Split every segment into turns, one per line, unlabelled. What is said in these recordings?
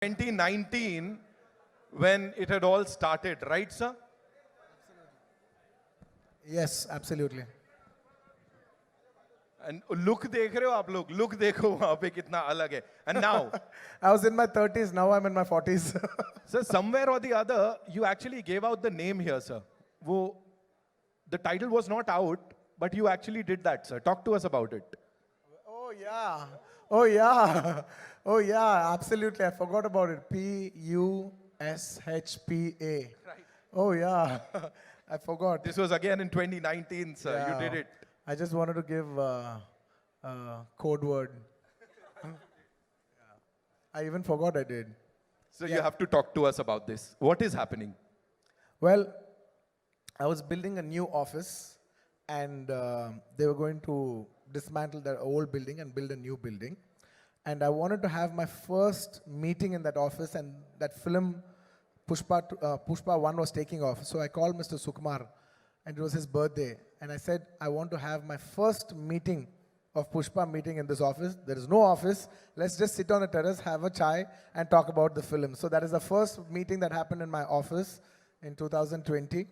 2019 when it had all started, right, sir?
Yes, absolutely.
And look देख रहे हो आप लोग, look देखो वहाँ पे कितना अलग है. And now,
I was in my 30s, now I'm in my 40s.
sir, somewhere or the other, you actually gave out the name here, sir. The title was not out, but you actually did that, sir. Talk to us about it.
Oh, yeah. Oh, yeah. Oh, yeah, absolutely. I forgot about it. Pushpa.
Right.
Oh, yeah. I forgot.
This was again in 2019, sir.
Yeah.
You did it.
I just wanted to give code word. I even forgot I did.
So you have to talk to us about this. What is happening?
Well, I was building a new office and they were going to dismantle their old building and build a new building. And I wanted to have my first meeting in that office, and that film Pushpa 1 was taking off. So I called Mr. Sukumar, and it was his birthday. And I said, I want to have my first meeting of Pushpa meeting in this office. There is no office. Let's just sit on a terrace, have a chai, and talk about the film. So that is the first meeting that happened in my office in 2020.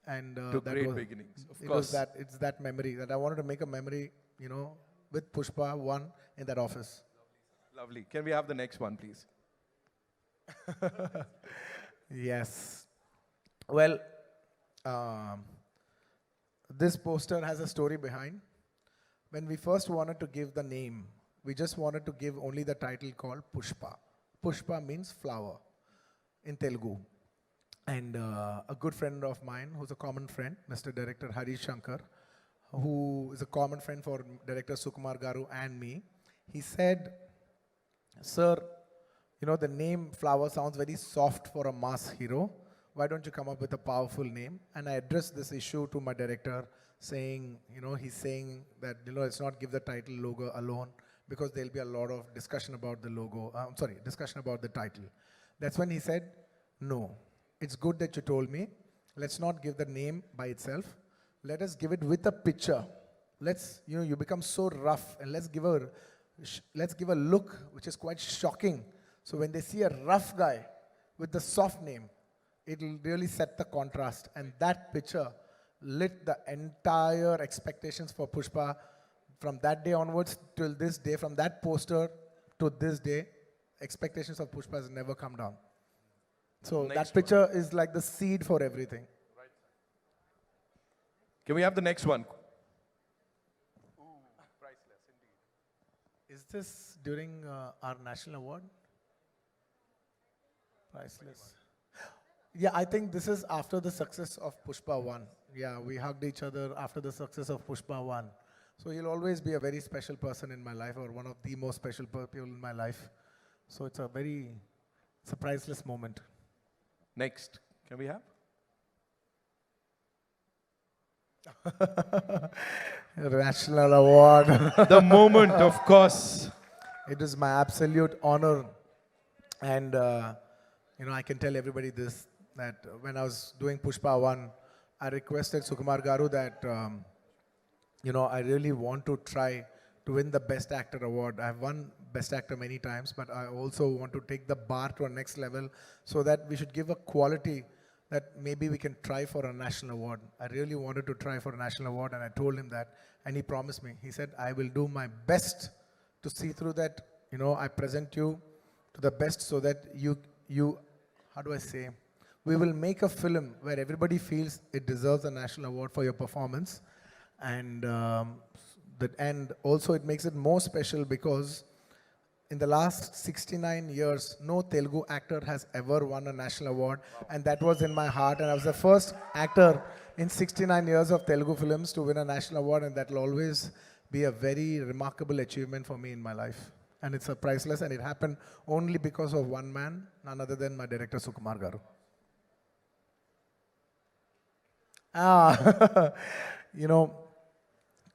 And
To
that
great
was,
beginnings, of
it
course.
was that, it's that memory that I wanted to make a memory, you know, with Pushpa 1 in that office.
Lovely. Can we have the next one, please?
Yes. Well, this poster has a story behind. When we first wanted to give the name, we just wanted to give only the title called Pushpa. Pushpa means flower in Telugu. And a good friend of mine, who's a common friend, Mr. Director Hari Shankar, who is a common friend for Director Sukumar Garu and me, he said, "Sir, you know, the name Flower sounds very soft for a mass hero. Why don't you come up with a powerful name?" And I addressed this issue to my director, saying, you know, he's saying that, you know, let's not give the title logo alone because there'll be a lot of discussion about the logo. Discussion about the title. That's when he said, "No, it's good that you told me. Let's not give the name by itself. Let us give it with a picture. Let's, you know, you become so rough, and let's give a look which is quite shocking. So when they see a rough guy with the soft name, it'll really set the contrast." And that picture lit the entire expectations for Pushpa from that day onwards till this day. From that poster to this day, expectations of Pushpa has never come down. So that picture is like the seed for everything.
Can we have the next one? Priceless indeed.
Is this during our national award? Priceless. Yeah, I think this is after the success of Pushpa 1. Yeah, we hugged each other after the success of Pushpa 1. So he'll always be a very special person in my life, or one of the most special people in my life. So it's a priceless moment.
Next. Can we have?
National award.
The moment, of course.
It is my absolute honor. And, you know, I can tell everybody this, that when I was doing Pushpa 1, I requested Sukumar Garu that, you know, I really want to try to win the Best Actor award. I've won Best Actor many times, but I also want to take the bar to a next level so that we should give a quality that maybe we can try for a national award. I really wanted to try for a national award, and I told him that, and he promised me. He said, "I will do my best to see through that, you know, I present you to the best so that you, how do I say, we will make a film where everybody feels it deserves a national award for your performance." And and also it makes it more special because in the last 69 years, no Telugu actor has ever won a national award. And that was in my heart. And I was the first actor in 69 years of Telugu films to win a national award. And that will always be a very remarkable achievement for me in my life. And it's a priceless. And it happened only because of one man, none other than my director, Sukumar Garu. You know,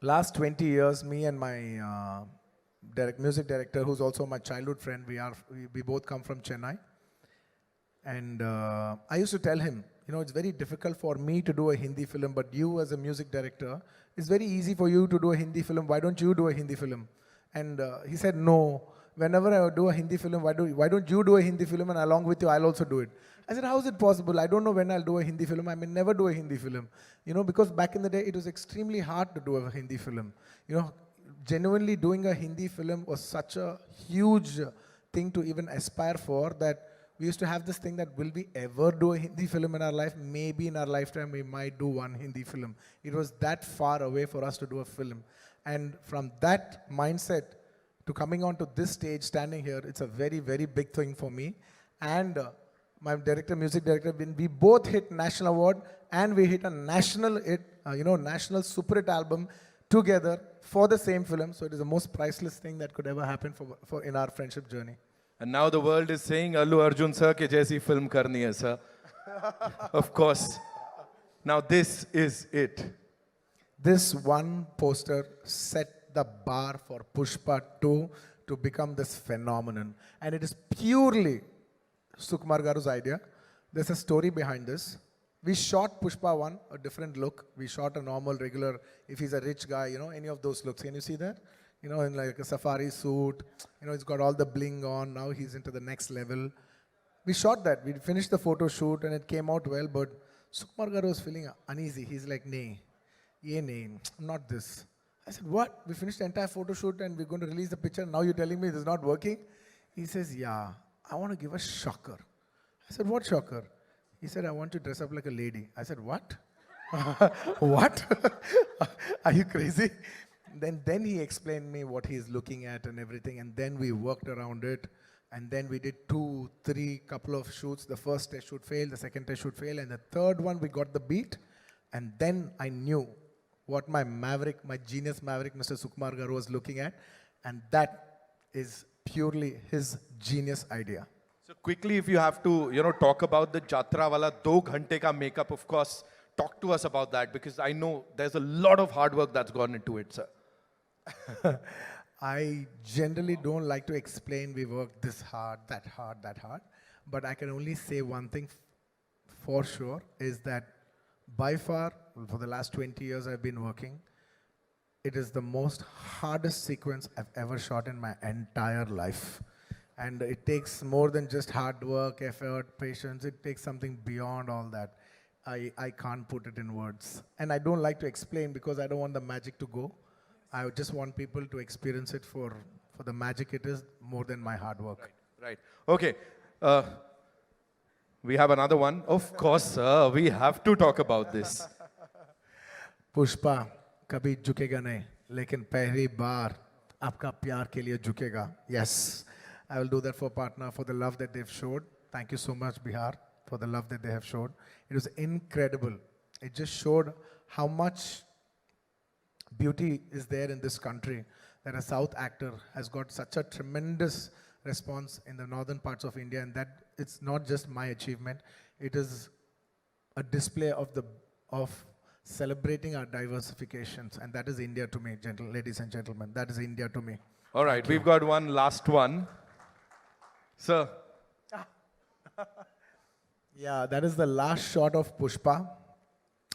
last 20 years, me and my music director, who's also my childhood friend, we both come from Chennai. And I used to tell him, you know, it's very difficult for me to do a Hindi film, but you as a music director, it's very easy for you to do a Hindi film. Why don't you do a Hindi film? And he said, "No, whenever I do a Hindi film, why don't you do a Hindi film and along with you, I'll also do it. I said, how is it possible? I don't know when I'll do a Hindi film. I may never do a Hindi film. Because back in the day, it was extremely hard to do a Hindi film. Genuinely doing a Hindi film was such a huge thing to even aspire for that we used to have this thing that will we ever do a Hindi film in our life? Maybe in our lifetime we might do one Hindi film. It was that far away for us to do a film. And from that mindset to coming onto this stage, standing here, it's a very, very big thing for me. And my music director, we both hit national award and we hit a national hit, national super hit album together for the same film. So it is the most priceless thing that could ever happen for in our friendship journey.
And now the world is saying, Allu Arjun sir ke jaisi film karni hai, sir. Of course. Now this is it.
This one poster set the bar for Pushpa 2 to become this phenomenon. And it is purely Sukumar Garu's idea. There's a story behind this. We shot Pushpa 1, a different look. We shot a normal, regular, if he's a rich guy, any of those looks. Can you see that? In like a safari suit, he's got all the bling on. Now he's into the next level. We shot that. We finished the photo shoot and it came out well, but Sukumar Garu was feeling uneasy. He's like, not this. I said, what? We finished the entire photo shoot and we're going to release the picture. Now you're telling me this is not working? He says, yeah, I want to give a shocker. I said, what shocker? He said, I want to dress up like a lady. I said, what? What? Are you crazy? Then he explained me what he's looking at and everything. And then we worked around it. And then we did 2, 3 couple of shoots. The first test shoot failed, the second test shoot failed. And the third one, we got the beat. And then I knew what my genius maverick, Mr. Sukumar Garu was looking at. And that is purely his genius idea.
So quickly, if you have to, talk about the Jatra wala 2 ghante ka makeup, of course, talk to us about that because I know there's a lot of hard work that's gone into it, sir.
I generally don't like to explain we worked this hard, that hard, that hard. But I can only say one thing for sure is that by far, for the last 20 years I've been working, it is the most hardest sequence I've ever shot in my entire life. And it takes more than just hard work, effort, patience. It takes something beyond all that. I can't put it in words. And I don't like to explain because I don't want the magic to go. I just want people to experience it for the magic it is more than my hard work.
Right. Okay. We have another one. Of course, sir. We have to talk about this.
Pushpa कभी झुकेगा नहीं लेकिन पहली बार आपका प्यार के लिए झुकेगा. Yes, I will do that for partner for the love that they've showed. Thank you so much, Bihar, for the love that they have showed. It was incredible. It just showed how much beauty is there in this country, that a South actor has got such a tremendous response in the northern parts of India, and that it's not just my achievement, it is a display of celebrating our diversifications, and that is India to me, ladies and gentlemen. That is India to me.
All right, we've got one last one. Sir.
Yeah, that is the last shot of Pushpa.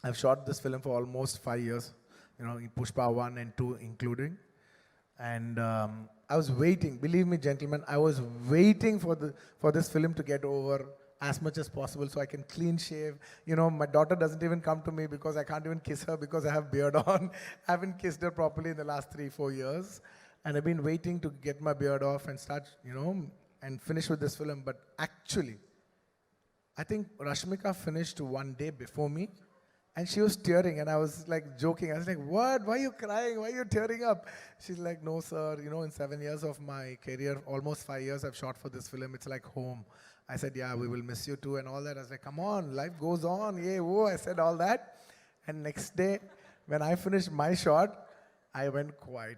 I've shot this film for almost 5 years, in Pushpa 1 and 2 including. And I was waiting, believe me, gentlemen, I was waiting for this film to get over as much as possible so I can clean shave. My daughter doesn't even come to me because I can't even kiss her because I have beard on. I haven't kissed her properly in the last 3-4 years. And I've been waiting to get my beard off and start, and finish with this film. But actually, I think Rashmika finished 1 day before me. And she was tearing, and I was like joking. I was like, what? Why are you crying? Why are you tearing up? She's like, no, sir. In 7 years of my career, almost 5 years I've shot for this film. It's like home. I said, yeah, we will miss you too and all that. I was like, come on, life goes on. Yeah, whoa. I said all that. And next day, when I finished my shot, I went quiet.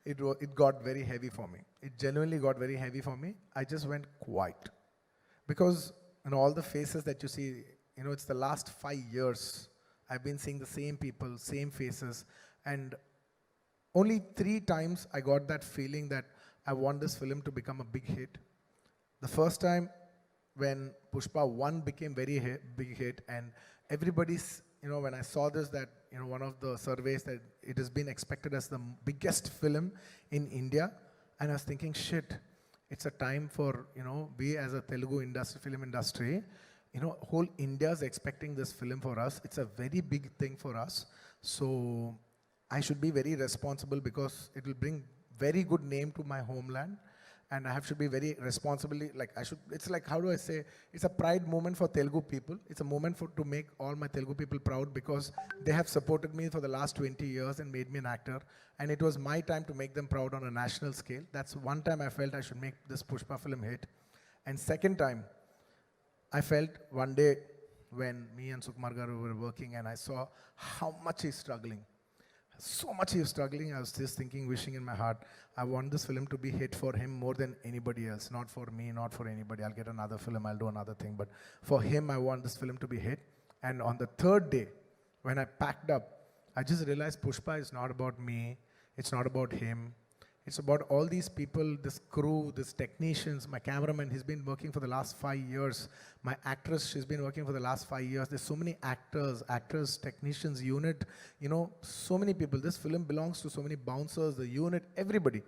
It got very heavy for me. It genuinely got very heavy for me. I just went quiet. Because all the faces that you see, it's the last 5 years. I've been seeing the same people, same faces. And only 3 times I got that feeling that I want this film to become a big hit. The first time when Pushpa 1 became very big hit, and everybody's, when I saw this, that, one of the surveys that it has been expected as the biggest film in India, And I was thinking, shit, it's a time for, we as a Telugu industry, film industry, whole India is expecting this film for us. It's a very big thing for us. So I should be very responsible because it will bring very good name to my homeland. And I should be very responsibly, it's like, how do I say, it's a pride moment for Telugu people. It's a moment to make all my Telugu people proud because they have supported me for the last 20 years and made me an actor. And it was my time to make them proud on a national scale. That's one time I felt I should make this Pushpa film hit. And second time, I felt one day when me and Sukumar Garu were working and I saw how much he's struggling. So much he was struggling, I was just thinking, wishing in my heart, I want this film to be hit for him more than anybody else. Not for me, not for anybody. I'll get another film, I'll do another thing. But for him, I want this film to be hit. And on the third day, when I packed up, I just realized Pushpa is not about me. It's not about him. It's about all these people, this crew, these technicians, my cameraman, he's been working for the last 5 years. My actress, she's been working for the last 5 years. There's so many actors, technicians, unit, so many people. This film belongs to so many bouncers, the unit, everybody.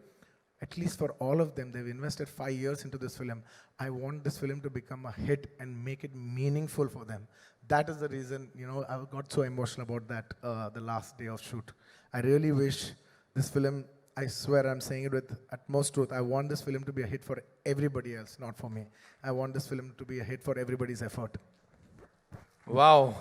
At least for all of them, they've invested 5 years into this film. I want this film to become a hit and make it meaningful for them. That is the reason, I got so emotional about that the last day of shoot. I really wish this film, I swear I'm saying it with utmost truth. I want this film to be a hit for everybody else, not for me. I want this film to be a hit for everybody's effort.
Wow.